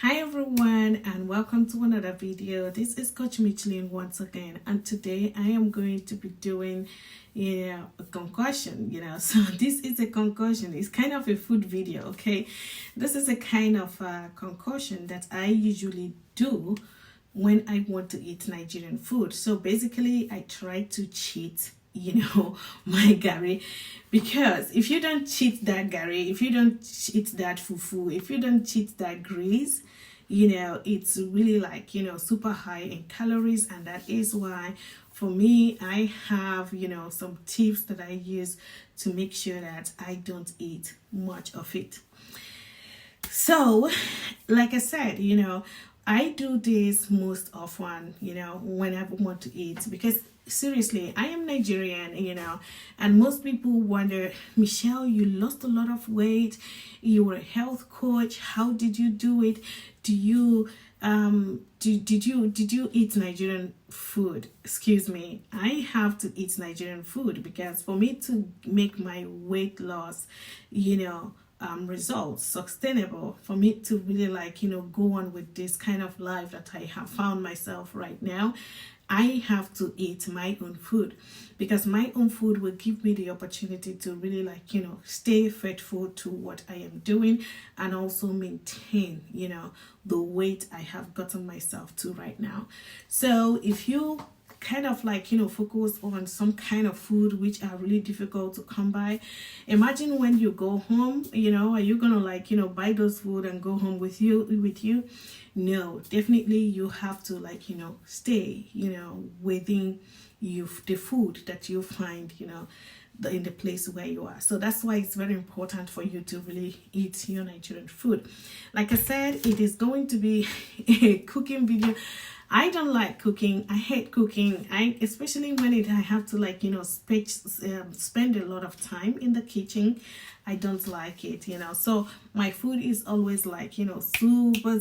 Hi everyone, and welcome to another video. This is Coach Michelin once again, and today I am going to be doing a concoction. So this is a concoction. It's kind of a food video. Okay, this is a kind of concoction that I usually do when I want to eat Nigerian food. So basically I try to cheat my gari, because if you don't cheat that gari, if you don't cheat that fufu, if you don't cheat that grease, it's really like super high in calories. And that is why for me, I have some tips that I use to make sure that I don't eat much of it. So like I said, I do this most often when I want to eat, because seriously, I am Nigerian, and most people wonder, Michelle, you lost a lot of weight, you were a health coach, how did you do it? Do you did you eat Nigerian food? Excuse me, I have to eat Nigerian food, because for me to make my weight loss results sustainable, for me to really go on with this kind of life that I have found myself right now, I have to eat my own food, because my own food will give me the opportunity to really stay faithful to what I am doing, and also maintain the weight I have gotten myself to right now. So if you kind of focus on some kind of food which are really difficult to come by, imagine when you go home, are you gonna buy those food and go home with you? No, definitely you have to stay within the food that you find in the place where you are. So that's why it's very important for you to really eat your Nigerian food. Like I said, it is going to be a cooking video. I don't like cooking. I hate cooking. Especially when I have to spend a lot of time in the kitchen. I don't like it, So my food is always super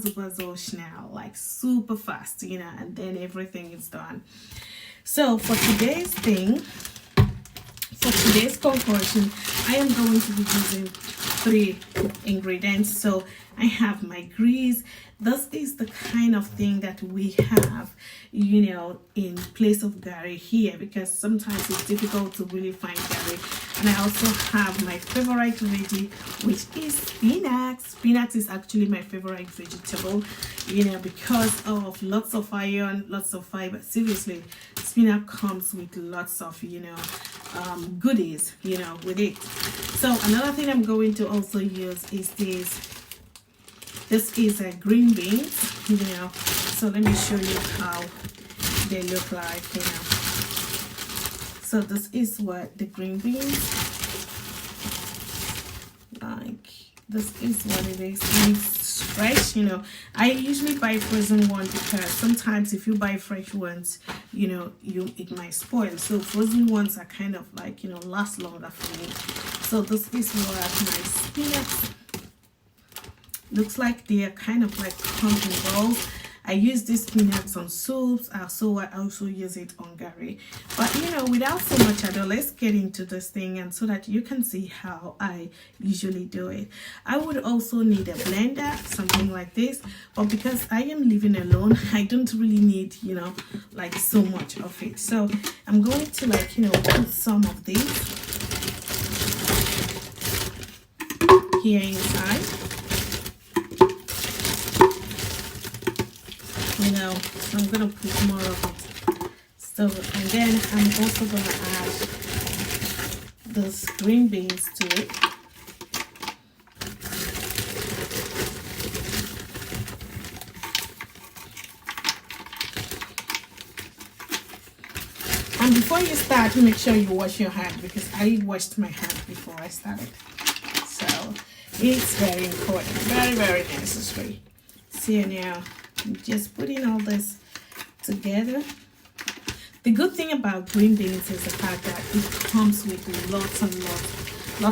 schnell, super fast, and then everything is done. So for today's concoction, I am going to be using 3 ingredients. So I have my grease. This is the kind of thing that we have in place of gari here, because sometimes it's difficult to really find gari. And I also have my favorite veggie, which is spinach. Spinach is actually my favorite vegetable, because of lots of iron, lots of fiber. Seriously, spinach comes with lots of goodies with it. So another thing I'm going to also use is this is a green beans, so let me show you how they look like. So this is what the green beans this is what it is. And it's fresh. I usually buy frozen one, because sometimes if you buy fresh ones, it might spoil. So frozen ones are kind of last longer for me. So this is what my spinach looks like. They are kind of come in balls. I use this spinach on soups, so I also use it on gari. But without so much ado, let's get into this thing, and so that you can see how I usually do it. I would also need a blender, something like this, but because I am living alone, I don't really need so much of it. So I'm going to put some of this here inside. So I'm gonna put more of it. So, and then I'm also gonna add those green beans to it. And before you start, make sure you wash your hand, because I washed my hand before I started. So it's very important, very, very necessary. See now, I'm just putting all this together. The good thing about green beans is the fact that it comes with lots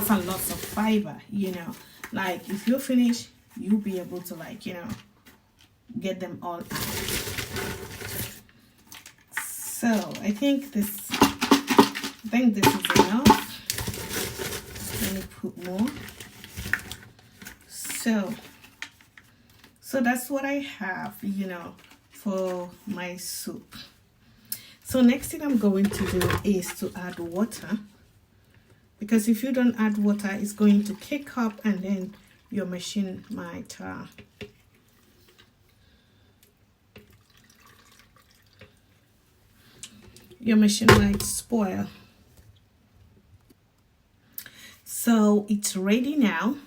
and lots of fiber. If you finish, you'll be able to get them all out. So I think this is enough. Let me put more. So So that's what I have, for my soup. So next thing I'm going to do is to add water, because if you don't add water, it's going to kick up and then your machine might spoil. So it's ready now,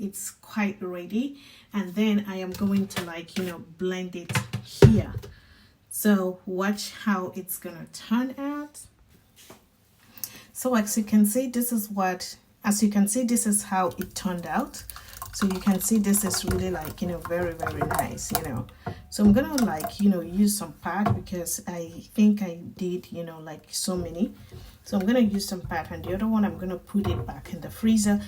it's quite ready. And then I am going to blend it here. So watch how it's gonna turn out. So as you can see, this is how it turned out. So you can see this is really very, very nice, So I'm gonna use some pad, because I think I did, so many. So I'm gonna use some pad, and the other one I'm gonna put it back in the freezer.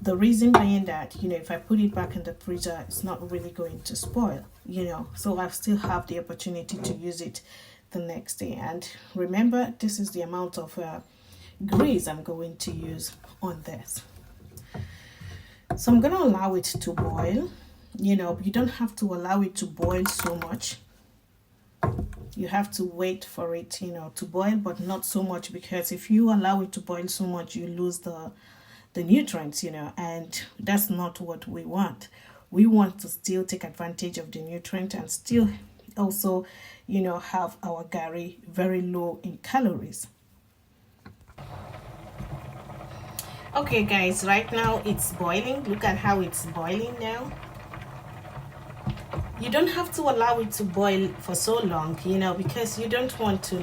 The reason being that, if I put it back in the freezer, it's not really going to spoil, So I still have the opportunity to use it the next day. And remember, this is the amount of grease I'm going to use on this. So I'm going to allow it to boil. You don't have to allow it to boil so much. You have to wait for it, to boil, but not so much, because if you allow it to boil so much, you lose the nutrients, and that's not what we want. We want to still take advantage of the nutrient and still also, have our gari very low in calories. Okay guys, right now it's boiling. Look at how it's boiling now. You don't have to allow it to boil for so long, because you don't want to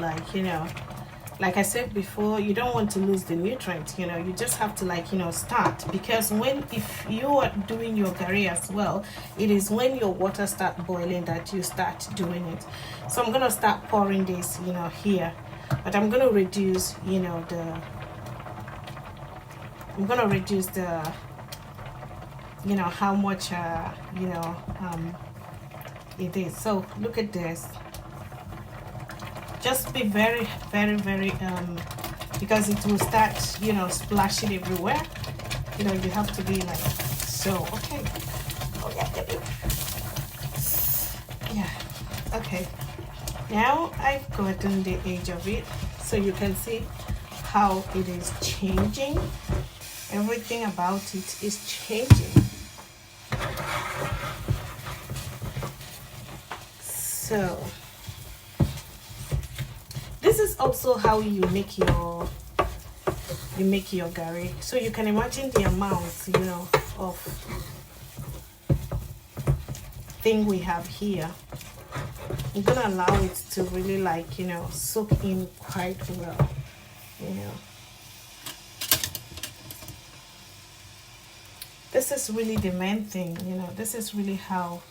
like I said before, you don't want to lose the nutrients, you just have to start, because if you are doing your gari as well, it is when your water start boiling that you start doing it. So I'm going to start pouring this, here, but I'm going to reduce, how much, it is. So look at this. Just be very, very, very, because it will start, splashing everywhere. You have to be so. Okay. Oh, yeah. Okay. Now I've gotten the edge of it, so you can see how it is changing. Everything about it is changing. So this is also how you make your gari. So you can imagine the amount, of thing we have here. I'm gonna allow it to really soak in quite well, This is really the main thing, This is really how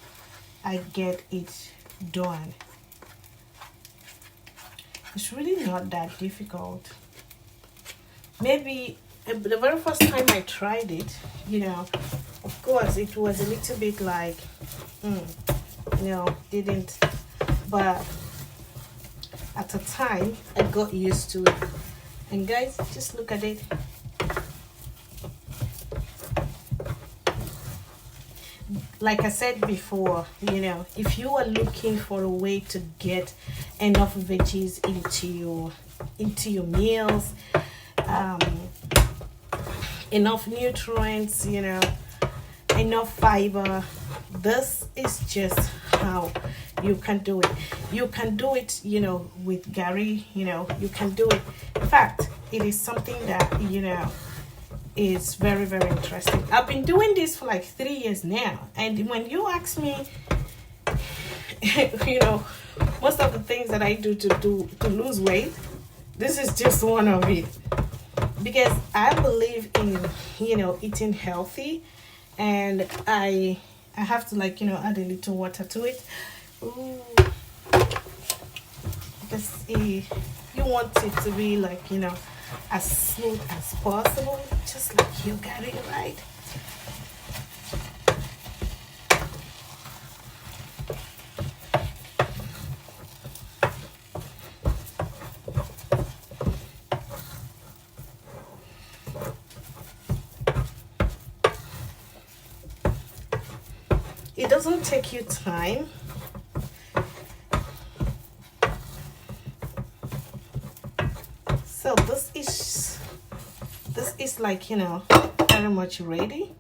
I get it done. It's really not that difficult. Maybe the very first time I tried it, of course it was a little bit didn't, but at the time I got used to it. And guys, just look at it. Like I said before, if you are looking for a way to get enough veggies into your meals, enough nutrients, enough fiber, this is just how you can do it. You can do it, with gari, you can do it. In fact, it is something that, is very, very interesting. I've been doing this for 3 years now, and when you ask me, most of the things that I do to lose weight, this is just one of it, because I believe in eating healthy, and I have to add a little water to it. Ooh. Because you want it to be as smooth as possible, just like you got it right. It doesn't take you time. So this is like, you know, very much ready.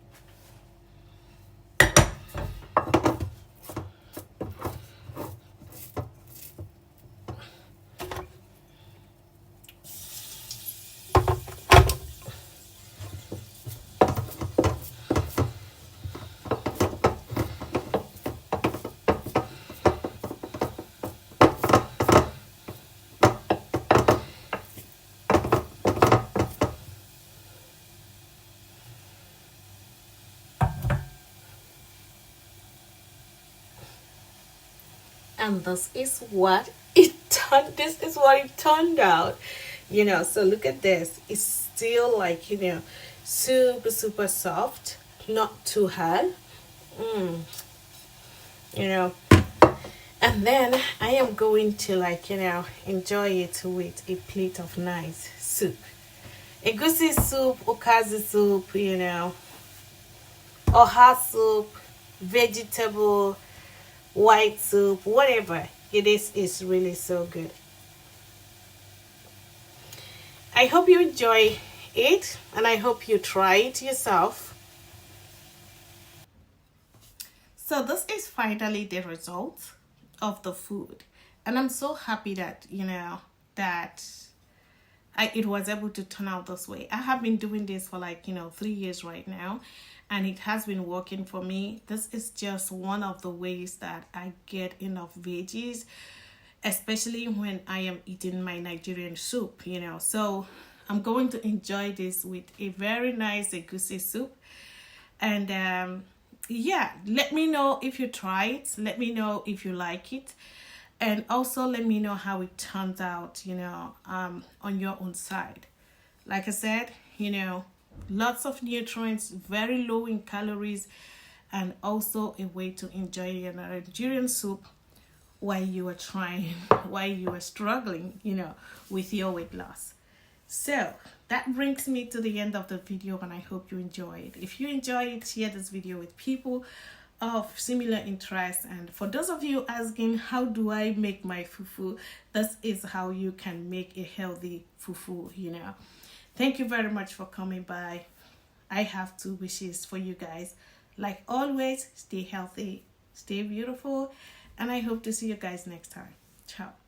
And this is what it turned out, you know. So look at this. It's still like, you know, super soft, not too hard. You know, and then I am going to, like, you know, enjoy it with a plate of nice soup. Egusi soup, okazi soup, you know, oha soup, vegetable, white soup, whatever it is really so good. I hope you enjoy it, and I hope you try it yourself. So this is finally the result of the food, and I'm so happy that, you know, that it was able to turn out this way. I have been doing this for, like, you know, 3 years right now, and it has been working for me. This is just one of the ways that I get enough veggies, especially when I am eating my Nigerian soup, you know. So I'm going to enjoy this with a very nice egusi soup. And yeah, let me know if you try it. Let me know if you like it. And also let me know how it turns out, you know, on your own side. Like I said, you know, lots of nutrients, very low in calories, and also a way to enjoy your Nigerian soup while you were trying, while you were struggling, you know, with your weight loss. So that brings me to the end of the video, and I hope you enjoy it. If you enjoy it, share this video with people of similar interest. And for those of you asking, how do I make my fufu, this is how you can make a healthy fufu, you know. Thank you very much for coming by. I have 2 wishes for you guys. Like always, stay healthy, stay beautiful, and I hope to see you guys next time. Ciao.